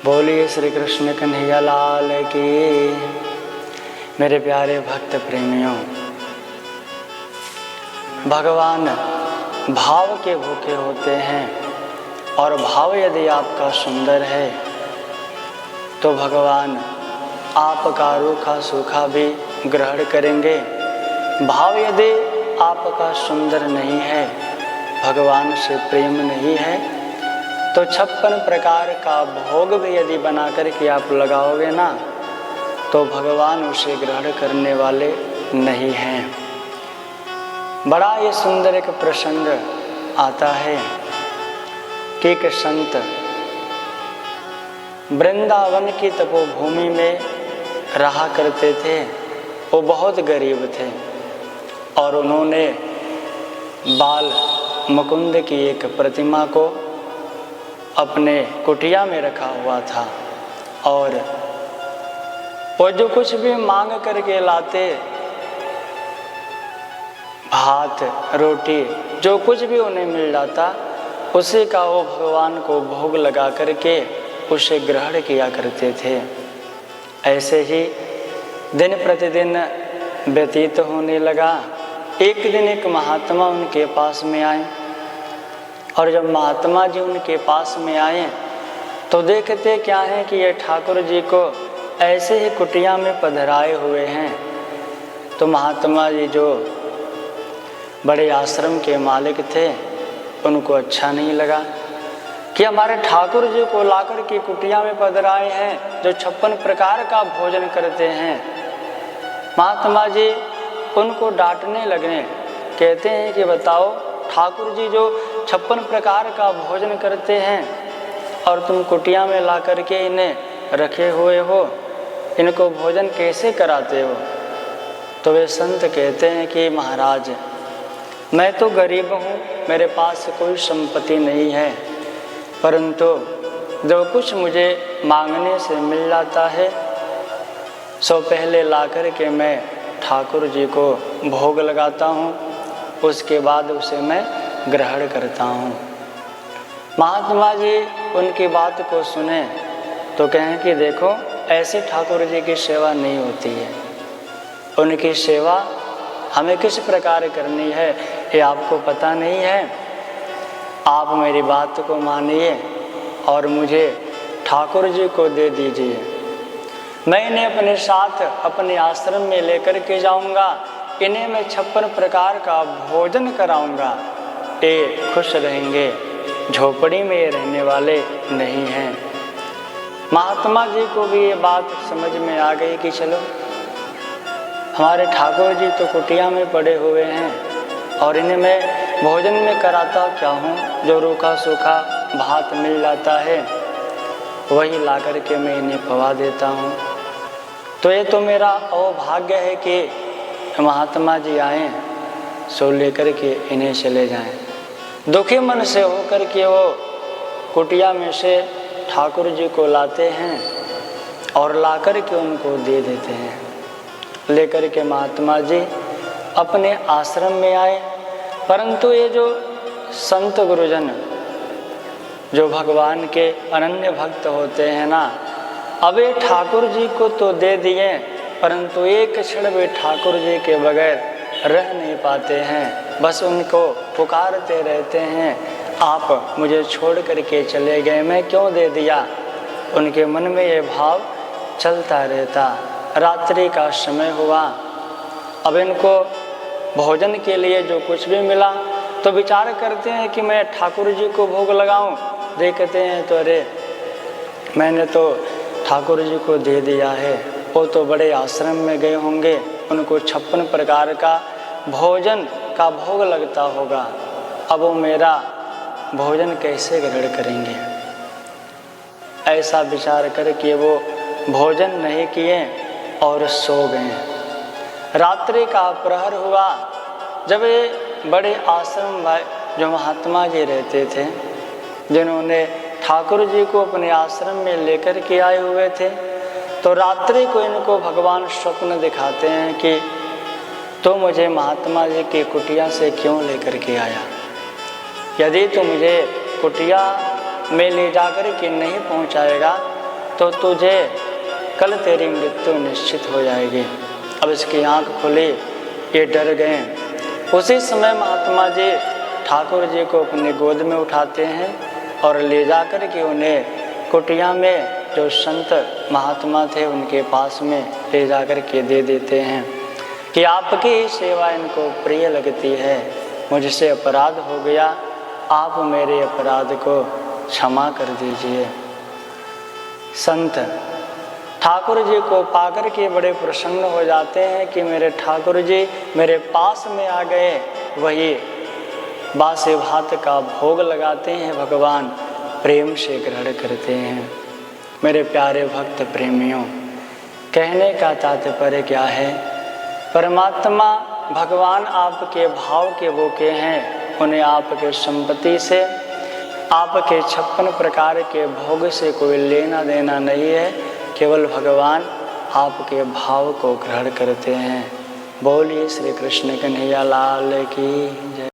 बोलिए श्री कृष्ण कन्हैया लाल की। मेरे प्यारे भक्त प्रेमियों, भगवान भाव के भूखे होते हैं और भाव यदि आपका सुंदर है तो भगवान आपका रूखा सूखा भी ग्रहण करेंगे। भाव यदि आपका सुंदर नहीं है, भगवान से प्रेम नहीं है, तो 56 प्रकार का भोग भी यदि बना करके आप लगाओगे ना, तो भगवान उसे ग्रहण करने वाले नहीं हैं। बड़ा ये सुंदर एक प्रसंग आता है कि एक संत वृंदावन की तपोभूमि में रहा करते थे। वो बहुत गरीब थे और उन्होंने बाल मुकुंद की एक प्रतिमा को अपने कुटिया में रखा हुआ था और वो जो कुछ भी मांग करके लाते, भात रोटी जो कुछ भी उन्हें मिल जाता, उसी का वो भगवान को भोग लगा करके उसे ग्रहण किया करते थे। ऐसे ही दिन प्रतिदिन व्यतीत होने लगा। एक दिन एक महात्मा उनके पास में आए और जब महात्मा जी उनके पास में आए तो देखते क्या है कि ये ठाकुर जी को ऐसे ही कुटिया में पधराए हुए हैं। तो महात्मा जी जो बड़े आश्रम के मालिक थे, उनको अच्छा नहीं लगा कि हमारे ठाकुर जी को लाकर के कुटिया में पधराए हैं जो 56 प्रकार का भोजन करते हैं। महात्मा जी उनको डांटने लगे, कहते हैं कि बताओ, ठाकुर जी जो 56 प्रकार का भोजन करते हैं और तुम कुटिया में ला करके इन्हें रखे हुए हो, इनको भोजन कैसे कराते हो? तो वे संत कहते हैं कि महाराज, मैं तो गरीब हूँ, मेरे पास कोई संपत्ति नहीं है, परंतु जो कुछ मुझे मांगने से मिल जाता है सो पहले ला करके मैं ठाकुर जी को भोग लगाता हूँ, उसके बाद उसे मैं ग्रहण करता हूँ। महात्मा जी उनकी बात को सुने तो कहें कि देखो, ऐसे ठाकुर जी की सेवा नहीं होती है। उनकी सेवा हमें किस प्रकार करनी है ये आपको पता नहीं है। आप मेरी बात को मानिए और मुझे ठाकुर जी को दे दीजिए। मैं इन्हें अपने साथ अपने आश्रम में लेकर के जाऊंगा, इन्हें मैं 56 प्रकार का भोजन कराऊंगा। ये खुश रहेंगे, झोपड़ी में ये रहने वाले नहीं हैं। महात्मा जी को भी ये बात समझ में आ गई कि चलो, हमारे ठाकुर जी तो कुटिया में पड़े हुए हैं और इन्हें मैं भोजन में कराता क्या हूँ, जो रूखा सूखा भात मिल जाता है वही ला करके मैं इन्हें पवा देता हूँ। तो ये तो मेरा अभाग्य है कि महात्मा जी आए सो लेकर के इन्हें चले जाएं। दुखी मन से होकर के वो कुटिया में से ठाकुर जी को लाते हैं और ला कर के उनको दे देते हैं। लेकर के महात्मा जी अपने आश्रम में आए, परंतु ये जो संत गुरुजन जो भगवान के अनन्य भक्त होते हैं ना, अब ये ठाकुर जी को तो दे दिए, परंतु एक क्षण वे ठाकुर जी के बगैर रह नहीं पाते हैं। बस उनको पुकारते रहते हैं, आप मुझे छोड़ करके चले गए, मैं क्यों दे दिया? उनके मन में ये भाव चलता रहता। रात्रि का समय हुआ, अब इनको भोजन के लिए जो कुछ भी मिला तो विचार करते हैं कि मैं ठाकुर जी को भोग लगाऊं। देखते हैं तो अरे, मैंने तो ठाकुर जी को दे दिया है, वो तो बड़े आश्रम में गए होंगे, उनको 56 प्रकार का भोजन का भोग लगता होगा, अब वो मेरा भोजन कैसे ग्रहण करेंगे? ऐसा विचार करके वो भोजन नहीं किए और सो गए। रात्रि का प्रहर हुआ, जब ये बड़े आश्रम जो महात्मा जी रहते थे, जिन्होंने ठाकुर जी को अपने आश्रम में लेकर के आए हुए थे, तो रात्रि को इनको भगवान स्वप्न दिखाते हैं कि तो मुझे महात्मा जी की कुटिया से क्यों लेकर के आया? यदि तो मुझे कुटिया में ले जाकर के नहीं पहुंचाएगा तो तुझे कल तेरी मृत्यु निश्चित हो जाएगी। अब इसकी आंख खुली, ये डर गए। उसी समय महात्मा जी ठाकुर जी को अपनी गोद में उठाते हैं और ले जाकर के उन्हें कुटिया में जो संत महात्मा थे उनके पास में ले जाकर के दे देते हैं कि आपकी ही सेवा इनको प्रिय लगती है, मुझसे अपराध हो गया, आप मेरे अपराध को क्षमा कर दीजिए। संत ठाकुर जी को पाकर के बड़े प्रसन्न हो जाते हैं कि मेरे ठाकुर जी मेरे पास में आ गए। वही बासे भात का भोग लगाते हैं, भगवान प्रेम से ग्रहण करते हैं। मेरे प्यारे भक्त प्रेमियों, कहने का तात्पर्य क्या है? परमात्मा भगवान आपके भाव के भूखे हैं, उन्हें आपके संपत्ति से, आपके 56 प्रकार के भोग से कोई लेना देना नहीं है। केवल भगवान आपके भाव को ग्रहण करते हैं। बोलिए श्री कृष्ण कन्हैया लाल की जय।